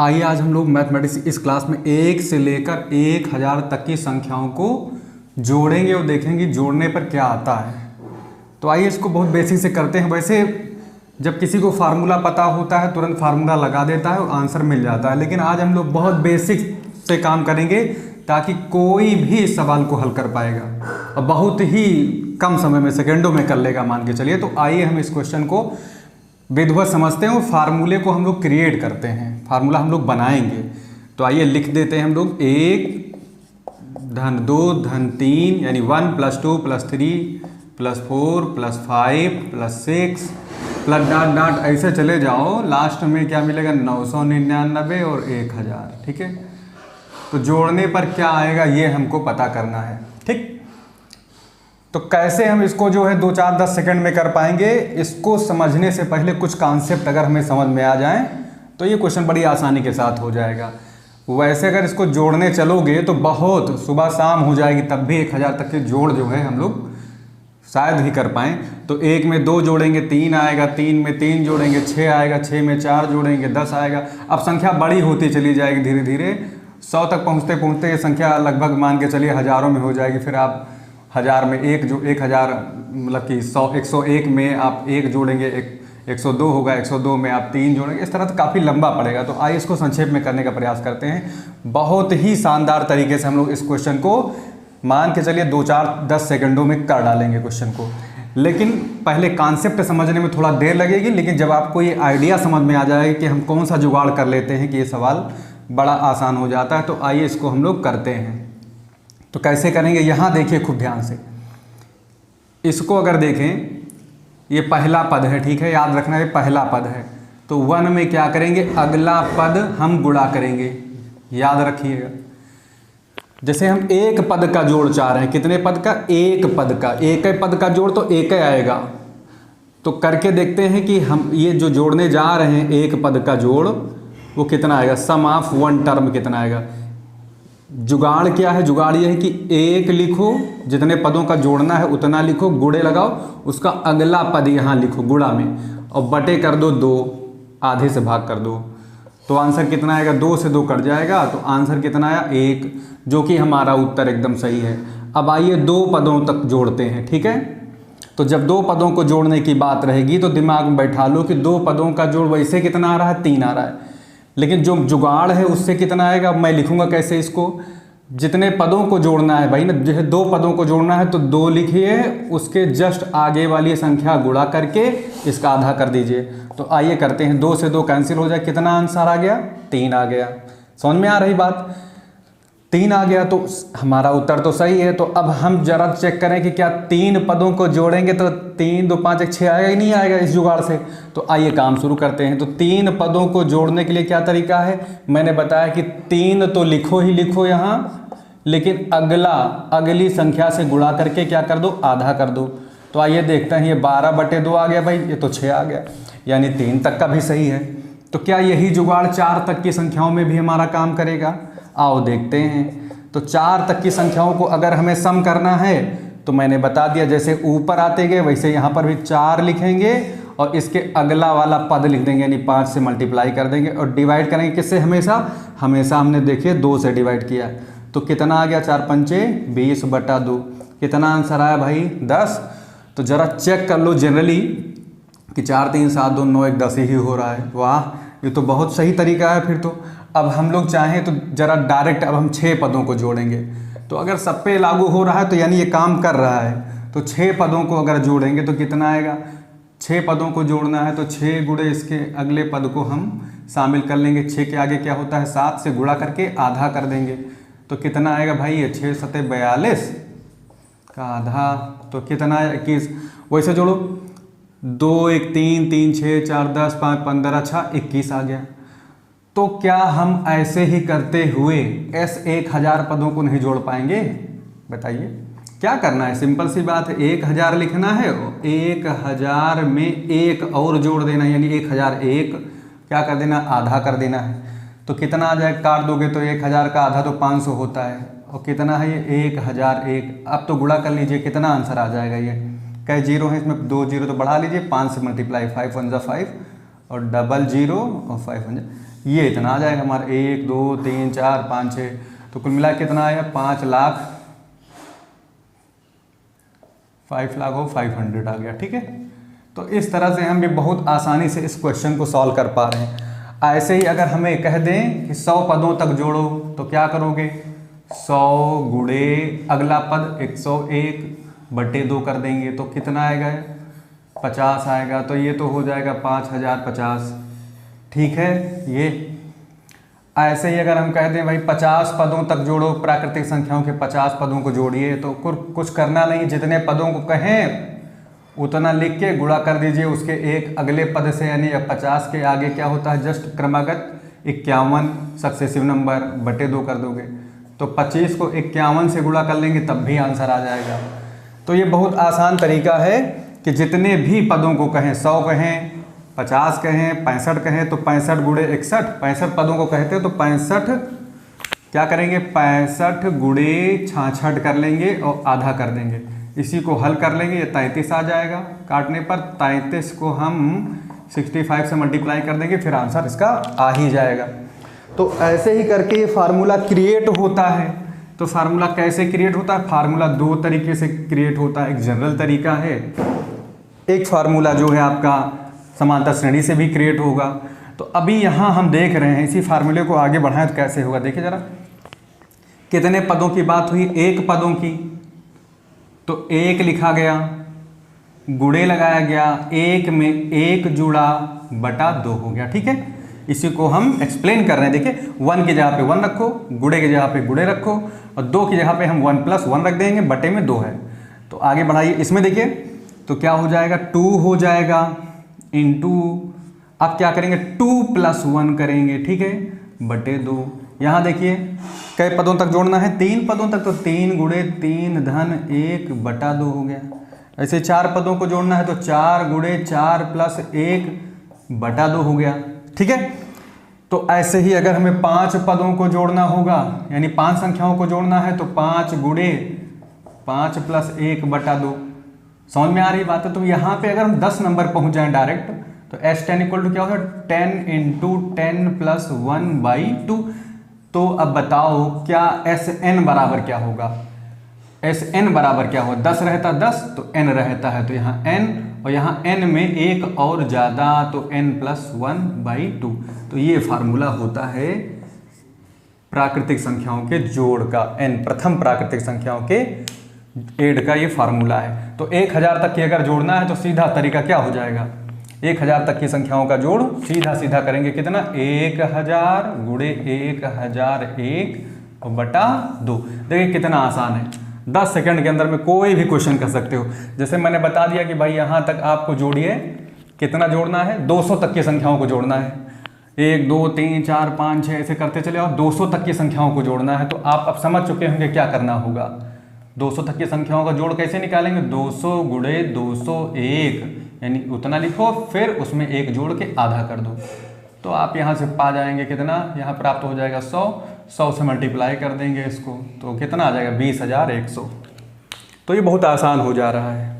आइए आज हम लोग मैथमेटिक्स इस क्लास में 1 से लेकर 1000 तक की संख्याओं को जोड़ेंगे और देखेंगे जोड़ने पर क्या आता है। तो आइए इसको बहुत बेसिक से करते हैं। वैसे जब किसी को फार्मूला पता होता है तुरंत फार्मूला लगा देता है और आंसर मिल जाता है, लेकिन आज हम लोग बहुत बेसिक से काम करेंगे ताकि कोई भी इस सवाल को हल कर पाएगा और बहुत ही कम समय में, सेकेंडों में कर लेगा मान के चलिए। तो आइए हम इस क्वेश्चन को विधिवत समझते हैं और फार्मूले को हम लोग क्रिएट करते हैं, फार्मूला हम लोग बनाएंगे। तो आइए लिख देते हैं हम लोग 1 धन 2 धन 3 यानी 1 + 2 + 3 + 4 + 5 + 6 प्लस डॉट डॉट ऐसे चले जाओ, लास्ट में क्या मिलेगा 999 और 1000। ठीक है, तो जोड़ने पर क्या आएगा ये हमको पता करना है। ठीक, तो कैसे हम इसको जो है 2, 4, 10 सेकंड में कर पाएंगे, इसको समझने से पहले कुछ कॉन्सेप्ट अगर हमें समझ में आ जाएं तो ये क्वेश्चन बड़ी आसानी के साथ हो जाएगा। वैसे अगर इसको जोड़ने चलोगे तो बहुत सुबह शाम हो जाएगी, तब भी 1000 तक के जोड़ जो है हम लोग शायद ही कर पाएँ। तो 1 में 2 जोड़ेंगे 3 आएगा, 3 में 3 जोड़ेंगे 6 आएगा, 6 में 4 जोड़ेंगे 10 आएगा। अब संख्या बड़ी होती चली जाएगी, धीरे धीरे 100 तक पहुँचते पहुँचते ये संख्या लगभग मान के चलिए हज़ारों में हो जाएगी। फिर आप 1000 में 1000 मतलब कि 101 में आप 1 जोड़ेंगे, 102 होगा, 102 में आप 3 जोड़ेंगे, इस तरह तो काफ़ी लंबा पड़ेगा। तो आइए इसको संक्षेप में करने का प्रयास करते हैं। बहुत ही शानदार तरीके से हम लोग इस क्वेश्चन को मान के चलिए 2, 4, 10 सेकंडों में कर डालेंगे क्वेश्चन को। लेकिन पहले कॉन्सेप्ट समझने में थोड़ा देर लगेगी, लेकिन जब आपको ये आइडिया समझ में आ जाएगा कि हम कौन सा जुगाड़ कर लेते हैं कि ये सवाल बड़ा आसान हो जाता है, तो आइए इसको हम लोग करते हैं। तो कैसे करेंगे यहाँ देखिए खूब ध्यान से। इसको अगर देखें, ये पहला पद है, ठीक है, याद रखना ये पहला पद है। तो 1 में क्या करेंगे, अगला पद हम गुणा करेंगे, याद रखिएगा। जैसे हम एक पद का जोड़ चाह रहे हैं, कितने पद का, एक पद का, एक पद का जोड़ तो एक आएगा। तो करके देखते हैं कि हम ये जो जोड़ने जा रहे हैं एक पद का जोड़ वो कितना आएगा, सम ऑफ 1 टर्म कितना आएगा। जुगाड़ क्या है, जुगाड़ ये है कि 1 लिखो, जितने पदों का जोड़ना है उतना लिखो, गुणे लगाओ, उसका अगला पद यहाँ लिखो गुणा में और बटे कर दो 2, आधे से भाग कर दो। तो आंसर कितना आएगा, 2 से 2 कट जाएगा, तो आंसर कितना आया 1, जो कि हमारा उत्तर एकदम सही है। अब आइए 2 पदों तक जोड़ते हैं। ठीक है, तो जब 2 पदों को जोड़ने की बात रहेगी तो दिमाग में बैठा लो कि 2 पदों का जोड़ वैसे कितना आ रहा है, 3 आ रहा है, लेकिन जो जुगाड़ है उससे कितना आएगा। मैं लिखूंगा कैसे इसको, जितने पदों को जोड़ना है भाई ना, जैसे 2 पदों को जोड़ना है तो 2 लिखिए, उसके जस्ट आगे वाली संख्या गुणा करके इसका आधा कर दीजिए। तो आइए करते हैं, 2 से 2 कैंसिल हो जाए, कितना आंसर आ गया, 3 आ गया। समझ में आ रही बात, 3 आ गया, तो हमारा उत्तर तो सही है। तो अब हम जरा चेक करें कि क्या 3 पदों को जोड़ेंगे तो 3, 2, 5, 1, 6 आएगा ही नहीं आएगा इस जुगाड़ से। तो आइए काम शुरू करते हैं। तो 3 पदों को जोड़ने के लिए क्या तरीका है, मैंने बताया कि 3 तो लिखो ही लिखो यहाँ, लेकिन अगली संख्या से गुणा करके क्या कर दो, आधा कर दो। तो आइए देखते हैं, ये 12/2 आ गया भाई, ये तो 6 आ गया, यानी 3 तक का भी सही है। तो क्या यही जुगाड़ 4 तक की संख्याओं में भी हमारा काम करेगा, आओ देखते हैं। तो 4 तक की संख्याओं को अगर हमें सम करना है तो मैंने बता दिया, जैसे ऊपर आते गए वैसे यहाँ पर भी 4 लिखेंगे और इसके अगला वाला पद लिख देंगे, यानी 5 से मल्टीप्लाई कर देंगे और डिवाइड करेंगे किससे, हमेशा हमने देखिए 2 से डिवाइड किया। तो कितना आ गया, 4 पंचे 20/2, कितना आंसर आया भाई 10। तो जरा चेक कर लो जनरली कि 4, 3, 7, 2, 9, 1, 10 ही हो रहा है। वाह, ये तो बहुत सही तरीका है फिर तो। अब हम लोग चाहें तो जरा डायरेक्ट अब हम 6 पदों को जोड़ेंगे। तो अगर सब पे लागू हो रहा है तो यानी ये काम कर रहा है। तो 6 पदों को अगर जोड़ेंगे तो कितना आएगा, 6 पदों को जोड़ना है तो 6 गुणे इसके अगले पद को हम शामिल कर लेंगे। 6 के आगे क्या होता है, 7 से गुणा करके आधा कर देंगे। तो कितना आएगा भाई, ये 6 × 7 = 42 का आधा, तो कितना आया 21। वैसे जोड़ो, 2, 1, 3, 3, 6, 4, 10, 5, 15, अच्छा 21 आ गया। तो क्या हम ऐसे ही करते हुए 1000 पदों को नहीं जोड़ पाएंगे, बताइए क्या करना है। सिंपल सी बात है, 1000 लिखना है, 1000 में 1 और जोड़ देना, यानी 1001 क्या कर देना, आधा कर देना है। तो कितना आ जाए, काट दोगे तो 1000 का आधा तो 500 होता है, और कितना है ये 1001। अब तो गुणा कर लीजिए, कितना आंसर आ जाएगा, ये कई जीरो है इसमें, 2 जीरो तो बढ़ा लीजिए, 5 से मल्टीप्लाई, 5 × 1 = 5 और 00 और 5 × ये इतना आ जाएगा हमारा 1 2 3 4 5 6, तो कुल मिला कितना आया 5 लाख 500 आ गया। ठीक है, तो इस तरह से हम भी बहुत आसानी से इस क्वेश्चन को सॉल्व कर पा रहे हैं। ऐसे ही अगर हमें कह दें कि 100 पदों तक जोड़ो तो क्या करोगे, 100 गुणे अगला पद 101/2 कर देंगे तो कितना आएगा 50 आएगा, तो ये तो हो जाएगा 5050। ठीक है, ये ऐसे ही अगर हम कह दें भाई 50 पदों तक जोड़ो, प्राकृतिक संख्याओं के 50 पदों को जोड़िए, तो कुछ करना नहीं, जितने पदों को कहें उतना लिख के गुणा कर दीजिए उसके एक अगले पद से, यानी 50 के आगे क्या होता है जस्ट क्रमागत 51 सक्सेसिव नंबर बटे 2 कर दोगे, तो 25 को 51 से गुणा कर लेंगे तब भी आंसर आ जाएगा। तो ये बहुत आसान तरीका है कि जितने भी पदों को कहें, 100 कहें, 50 कहें, 65 कहें, तो 65 गुणे 61, 65 पदों को कहते हैं तो 65 क्या करेंगे 65 गुणे 66 कर लेंगे और आधा कर देंगे, इसी को हल कर लेंगे, ये 33 आ जाएगा। काटने पर 33 को हम 65 से मल्टीप्लाई कर देंगे, फिर आंसर इसका आ ही जाएगा। तो ऐसे ही करके ये फार्मूला क्रिएट होता है। तो फार्मूला कैसे क्रिएट होता है, फार्मूला 2 तरीके से क्रिएट होता है। एक जनरल तरीका है, एक फार्मूला जो है आपका समांतर श्रेणी से भी क्रिएट होगा। तो अभी यहाँ हम देख रहे हैं, इसी फार्मूले को आगे बढ़ाएं तो कैसे होगा, देखिए जरा, कितने पदों की बात हुई, 1 पदों की, तो 1 लिखा गया, गुणे लगाया गया, 1 में 1 जुड़ा बटा 2 हो गया। ठीक है, इसी को हम एक्सप्लेन कर रहे हैं। देखिए 1 की जगह पे 1 रखो, गुणे की जगह पे गुणे रखो, और 2 की जगह पे हम 1 + 1 रख देंगे, बटे में 2 है। तो आगे बढ़ाइए, इसमें देखिए तो क्या हो जाएगा 2 हो जाएगा इंटू, अब क्या करेंगे 2 + 1 करेंगे, ठीक है, बटे 2। यहाँ देखिए कई पदों तक जोड़ना है, 3 पदों तक, तो 3 गुणे 3 धन 1 बटा 2 हो गया। ऐसे 4 पदों को जोड़ना है तो 4 गुणे 4 + 1 बटा 2 हो गया। ठीक है, तो ऐसे ही अगर हमें 5 पदों को जोड़ना होगा, यानी 5 संख्याओं को जोड़ना है, तो 5 गुणे 5 + 1 बटा 2। समझ में आ रही बात है। तो यहाँ पे अगर हम 10 नंबर पहुँच जाएं डायरेक्ट, तो S10 = क्या होगा 10 × 10 + 1/2। तो अब बताओ क्या Sn बराबर क्या होगा, Sn बराबर क्या होगा, 10 रहता 10 तो n रहता है, तो यहाँ n, और यहाँ n में एक और ज़्यादा, तो n + 1/2। तो ये फार्मूला होता है प्राकृतिक संख्याओं के जोड़ का, n प्रथम प्राकृतिक संख्याओं के ऐड का ये फार्मूला है। तो 1000 तक की अगर जोड़ना है तो सीधा तरीका क्या हो जाएगा, 1000 तक की संख्याओं का जोड़ सीधा करेंगे कितना, 1000 गुणे 1001 बटा 2। देखिए कितना आसान है, 10 सेकंड के अंदर में कोई भी क्वेश्चन कर सकते हो। जैसे मैंने बता दिया कि भाई यहाँ तक आपको जोड़िए, कितना जोड़ना है, 200 तक की संख्याओं को जोड़ना है, 1 2 3 4 5 6 ऐसे करते चले, और 200 तक की संख्याओं को जोड़ना है। तो आप अब समझ चुके होंगे क्या करना होगा। 200 तक की संख्याओं का जोड़ कैसे निकालेंगे, 200 गुणे 201, यानी उतना लिखो, फिर उसमें 1 जोड़ के आधा कर दो, तो आप यहाँ से पा जाएंगे कितना, यहाँ प्राप्त हो जाएगा 100 से मल्टीप्लाई कर देंगे इसको, तो कितना आ जाएगा 20,100। तो ये बहुत आसान हो जा रहा है।